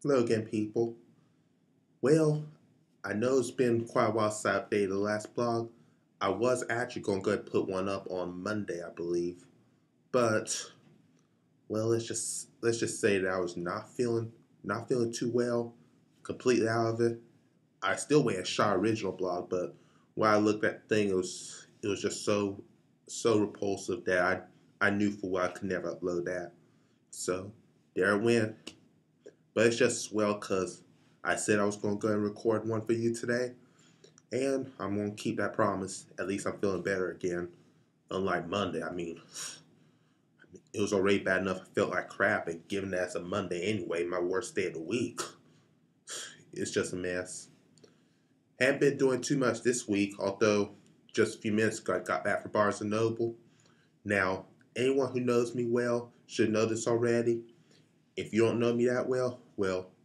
Hello again, people. Well, I know it's been quite a while since I updated the last blog. I was actually going to go ahead and put one up on Monday, I believe, but well, let's just say that I was not feeling too well, completely out of it. I still went and shot original blog, but when I looked at the thing, it was just so repulsive that I knew for what I could never upload that. So there it went. But it's just swell because I said I was going to go and record one for you today, and I'm going to keep that promise. At least I'm feeling better again. Unlike Monday, it was already bad enough I felt like crap, and given that it's a Monday anyway, my worst day of the week, it's just a mess. Haven't been doing too much this week, although just a few minutes ago I got back from Barnes& and Noble. Now, anyone who knows me well should know this already. If you don't know me that well,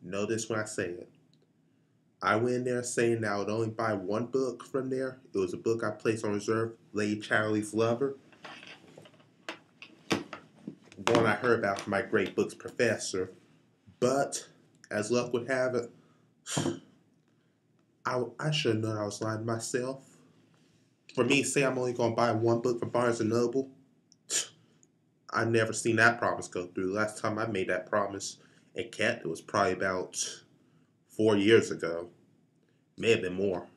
know this when I say it. I went in there saying that I would only buy one book from there. It was a book I placed on reserve, Lady Charlie's Lover, one I heard about from my great books professor. But, as luck would have it, I should have known I was lying to myself. For me to say I'm only going to buy one book from Barnes& and Noble, I never seen that promise go through. Last time I made that promise and kept it was probably about 4 years ago. May have been more.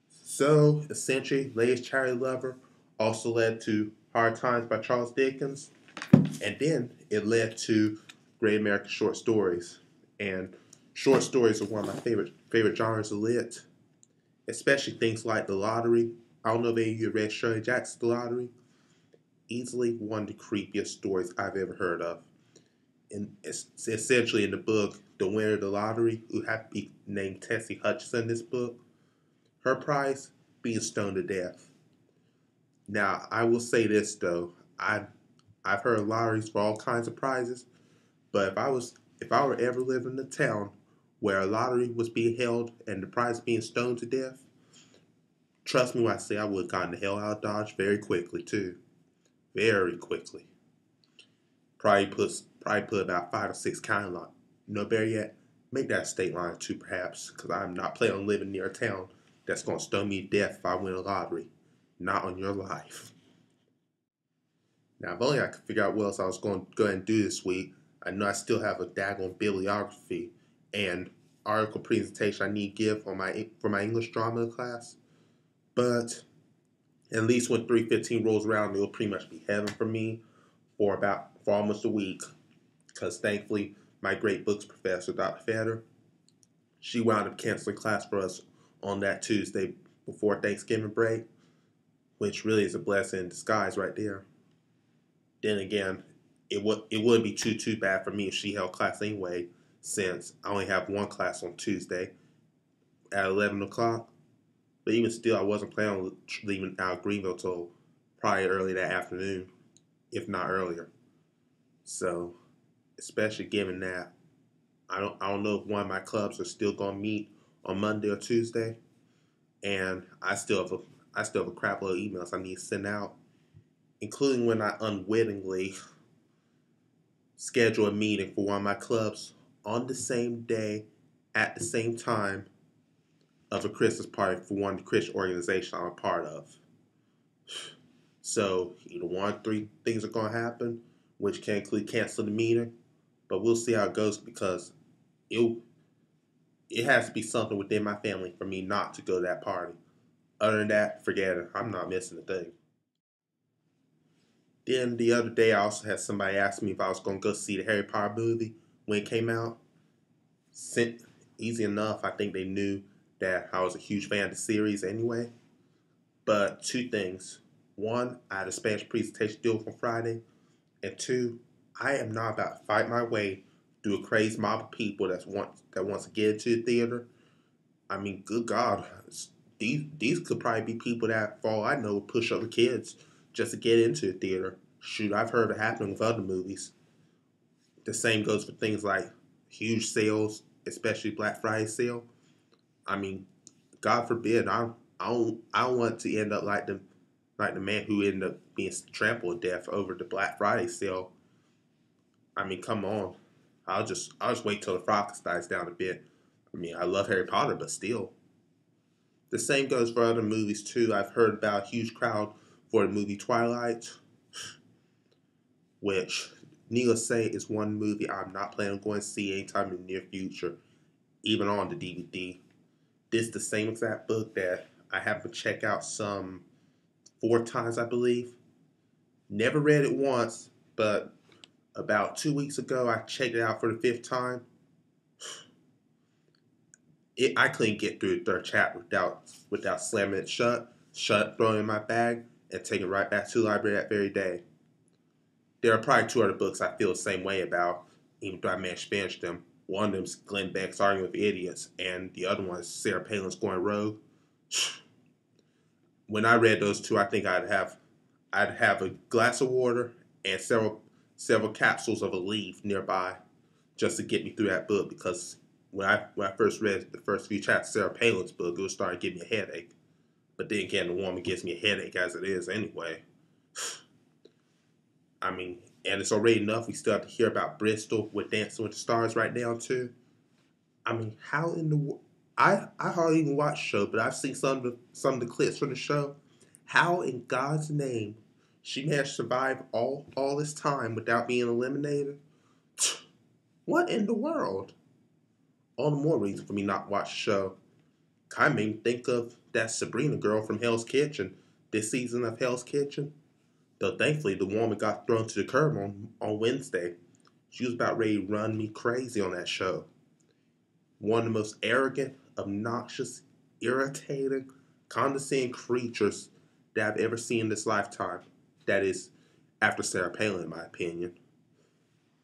So, essentially, Lay's Charity Lover also led to Hard Times by Charles Dickens, and then it led to Great American Short Stories. And short stories are one of my favorite genres of lit, especially things like The Lottery. I don't know if any of you read Shirley Jackson's The Lottery. Easily one of the creepiest stories I've ever heard of. And it's essentially in the book, the winner of the lottery, who happened to be named Tessie Hutchinson in this book, her prize being stoned to death. Now, I will say this though, I've heard of lotteries for all kinds of prizes, but if I were ever living in a town where a lottery was being held and the prize being stoned to death, trust me when I say I would have gotten the hell out of Dodge very quickly too. Very quickly. Probably put about 5 or 6 county line. No better yet, make that a state line too perhaps, because I'm not planning on living near a town that's gonna stone me to death if I win a lottery. Not on your life. Now, if only I could figure out what else I was going to go ahead and do this week. I know I still have a daggone bibliography and article presentation I need to give for my English drama class. But at least when 315 rolls around, it'll pretty much be heaven for me for almost a week. Because thankfully, my great books professor, Dr. Feder, she wound up canceling class for us on that Tuesday before Thanksgiving break, which really is a blessing in disguise right there. Then again, it wouldn't be too bad for me if she held class anyway, since I only have one class on Tuesday at 11 o'clock. But even still, I wasn't planning on leaving out of Greenville till probably early that afternoon, if not earlier. So, especially given that I don't know if one of my clubs are still gonna meet on Monday or Tuesday, and I still have a crap load of emails I need to send out, including when I unwittingly schedule a meeting for one of my clubs on the same day at the same time of a Christmas party for one of the Christian organizations I'm a part of. So either one or three things are going to happen, which can include canceling the meeting, but we'll see how it goes because it it has to be something within my family for me not to go to that party. Other than that, forget it. I'm not missing a thing. Then the other day, I also had somebody ask me if I was going to go see the Harry Potter movie when it came out. Easy enough, I think they knew that I was a huge fan of the series anyway. But two things. One, I had a Spanish presentation due on Friday. And two, I am not about to fight my way through a crazy mob of people that wants to get into the theater. I mean, good God, these could probably be people that, for all I know, push other kids just to get into the theater. Shoot, I've heard it happen with other movies. The same goes for things like huge sales, especially Black Friday sale. I mean, God forbid, I don't want to end up like the man who ended up being trampled to death over the Black Friday sale. I mean, come on. I'll just wait till the frost dies down a bit. I mean, I love Harry Potter, but still. The same goes for other movies too. I've heard about a huge crowd for the movie Twilight, which, needless to say, is one movie I'm not planning on going to see anytime in the near future, even on the DVD. This is the same exact book that I have to check out some 4 times, I believe. Never read it once, but about 2 weeks ago, I checked it out for the fifth time. I couldn't get through the third chapter without slamming it shut, throwing it in my bag, and taking it right back to the library that very day. There are probably 2 other books I feel the same way about, even though I managed to finish them. One of them is Glenn Beck's Arguing with Idiots, and the other one is Sarah Palin's Going Rogue. When I read those two, I think I'd have a glass of water and several capsules of a leaf nearby just to get me through that book, because when I first read the first few chapters of Sarah Palin's book, it was starting to give me a headache. But then again, the woman gives me a headache as it is anyway. I mean, and it's already enough. We still have to hear about Bristol with Dancing with the Stars right now too. I mean, how in the I hardly even watch the show, but I've seen some of the clips from the show. How in God's name she managed to survive all this time without being eliminated? What in the world? All the more reason for me not to watch the show. Kind of made me think of that Sabrina girl from Hell's Kitchen, this season of Hell's Kitchen. Though thankfully the woman got thrown to the curb on Wednesday. She was about ready to run me crazy on that show. One of the most arrogant, obnoxious, irritating, condescending creatures that I've ever seen in this lifetime. That is, after Sarah Palin, in my opinion.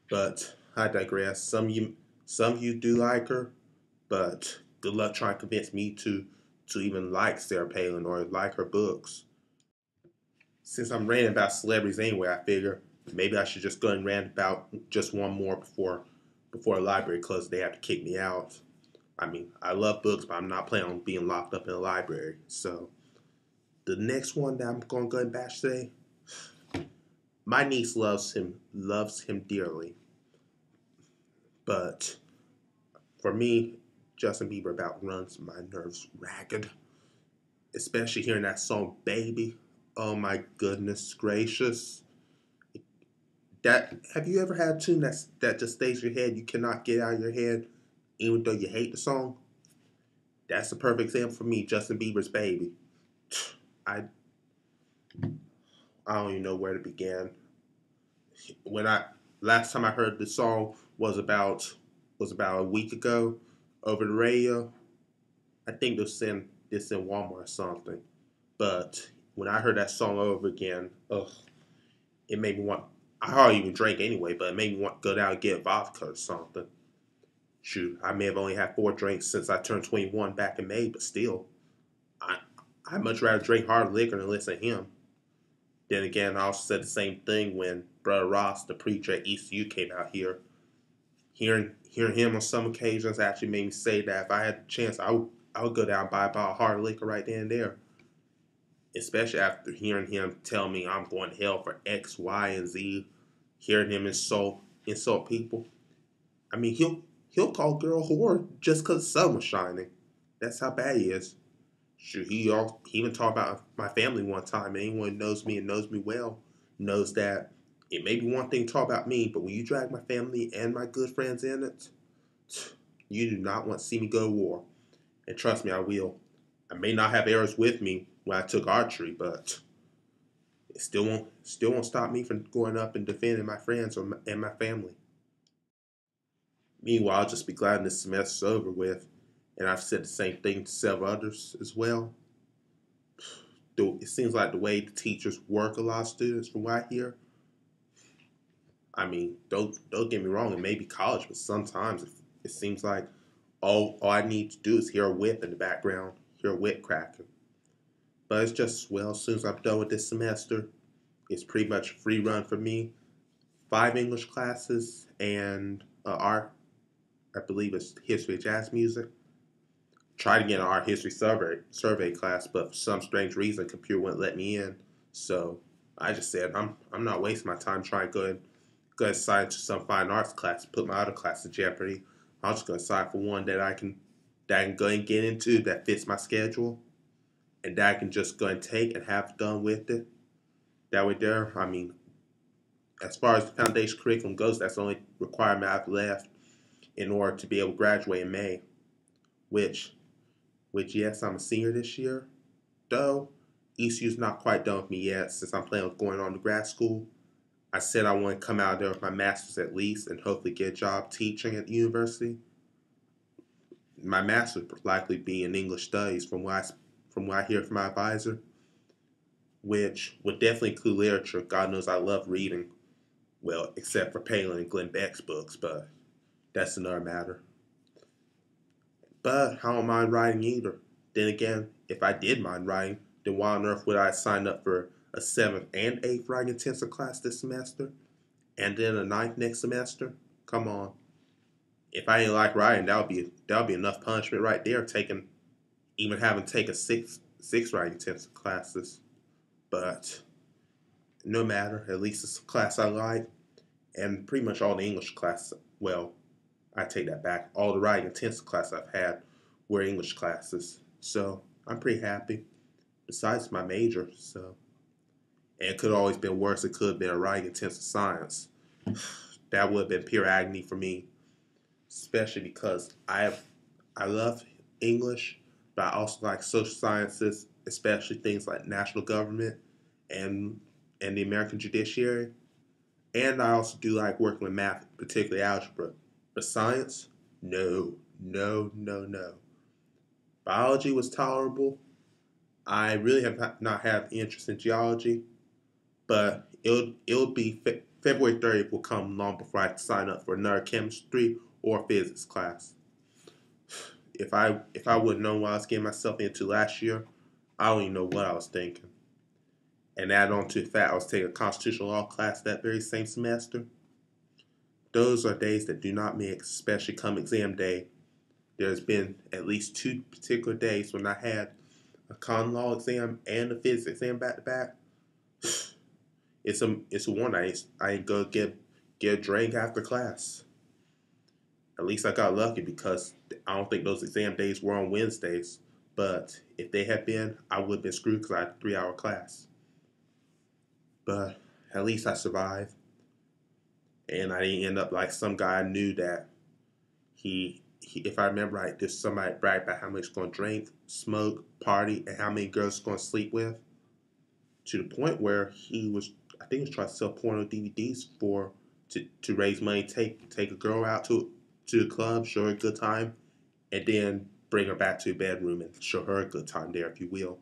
But I digress. Some of you do like her, but good luck trying to convince me to even like Sarah Palin or like her books. Since I'm ranting about celebrities anyway, I figure maybe I should just go and rant about just one more before the library closes. They have to kick me out. I mean, I love books, but I'm not planning on being locked up in a library. So the next one that I'm going to go and bash today, my niece loves him dearly, but for me, Justin Bieber about runs my nerves ragged, especially hearing that song "Baby." Oh my goodness gracious! That have you ever had a tune that just stays in your head? You cannot get out of your head, even though you hate the song. That's the perfect example for me. Justin Bieber's "Baby." I I don't even know where to begin. When I last time I heard the song was about a week ago over the radio. I think this in Walmart or something. But when I heard that song over again, ugh, it made me want. I hardly even drank anyway, but it made me want to go down and get vodka or something. Shoot, I may have only had 4 drinks since I turned 21 back in May, but still, I I'd much rather drink hard liquor than listen to him. Then again, I also said the same thing when Brother Ross, the preacher at ECU, came out here. Hearing him on some occasions actually made me say that if I had the chance, I would go down and buy a bottle of hard liquor right then and there. Especially after hearing him tell me I'm going to hell for X, Y, and Z. Hearing him insult people. I mean, he'll call a girl a whore just because the sun was shining. That's how bad he is. Sure, he even talked about my family one time. Anyone who knows me and knows me well knows that it may be one thing to talk about me, but when you drag my family and my good friends in it, you do not want to see me go to war. And trust me, I will. I may not have arrows with me when I took archery, but it still won't stop me from going up and defending my friends and my family. Meanwhile, I'll just be glad this semester's over with, and I've said the same thing to several others as well. It seems like the way the teachers work a lot of students, from what I hear. I mean, don't get me wrong, it may be college, but sometimes it seems like all I need to do is hear a whip in the background, hear a whip cracking. But it's just, well, as soon as I'm done with this semester, it's pretty much a free run for me. 5 English classes and art, I believe it's history of jazz music. Tried to get an art history survey class, but for some strange reason, computer wouldn't let me in. So I just said I'm not wasting my time trying to going to sign to some fine arts class, put my other class in jeopardy. I'm just going to sign for one that I can go and get into that fits my schedule, and that I can just go and take and have done with it. That way, there. I mean, as far as the foundation curriculum goes, that's the only requirement I've left in order to be able to graduate in May. Which, yes, I'm a senior this year, though ECU's not quite done with me yet since I'm planning on going on to grad school. I said I want to come out there with my master's at least and hopefully get a job teaching at the university. My master's would likely be in English studies from what I hear from my advisor, which would definitely include literature. God knows I love reading. Well, except for Palin and Glenn Beck's books, but that's another matter. But I don't mind writing either. Then again, if I did mind writing, then why on earth would I sign up for a 7th and 8th writing intensive class this semester? And then a 9th next semester? Come on. If I didn't like writing, that would be enough punishment right there, even having to take a six writing intensive classes. But no matter, at least it's a class I like. And pretty much all the English classes, well, I take that back. All the writing intensive classes I've had were English classes. So I'm pretty happy. Besides my major, so. And it could have always been worse. It could have been a writing intensive science. That would have been pure agony for me. Especially because I love English, but I also like social sciences, especially things like national government and the American judiciary. And I also do like working with math, particularly algebra. But science, no, no, no, no. Biology was tolerable. I really have not had interest in geology, but it'll be February 30th will come long before I sign up for another chemistry or physics class. If I would have known what I was getting myself into last year, I don't even know what I was thinking. And add on to the fact I was taking a constitutional law class that very same semester. Those are days that do not mix, especially come exam day. There's been at least 2 particular days when I had a common law exam and a physics exam back to back. It's a one I go get a drink after class. At least I got lucky because I don't think those exam days were on Wednesdays. But if they had been, I would have been screwed because I had a 3-hour class. But at least I survived. And I didn't end up like some guy I knew that he if I remember right, there's somebody bragged about how much he's going to drink, smoke, party, and how many girls he's going to sleep with. To the point where I think he was trying to sell porno DVDs to raise money, take a girl out to the club, show her a good time, and then bring her back to the bedroom and show her a good time there, if you will.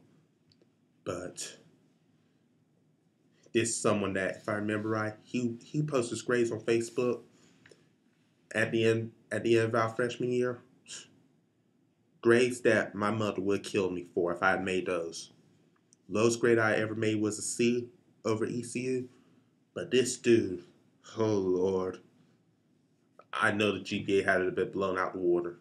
But this is someone that, if I remember right, he posted his grades on Facebook at the end of our freshman year. Grades that my mother would have killed me for if I had made those. Lowest grade I ever made was a C over ECU. But this dude, oh Lord, I know the GPA had it a bit blown out the water.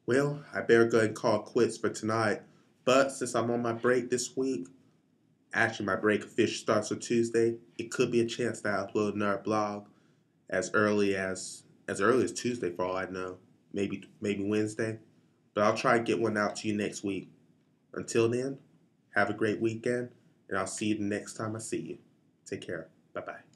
Well, I better go ahead and call it quits for tonight. But since I'm on my break this week, actually my break officially starts on Tuesday, it could be a chance that I upload another blog as early as Tuesday for all I know. Maybe Wednesday. But I'll try to get one out to you next week. Until then, have a great weekend, and I'll see you the next time I see you. Take care. Bye-bye.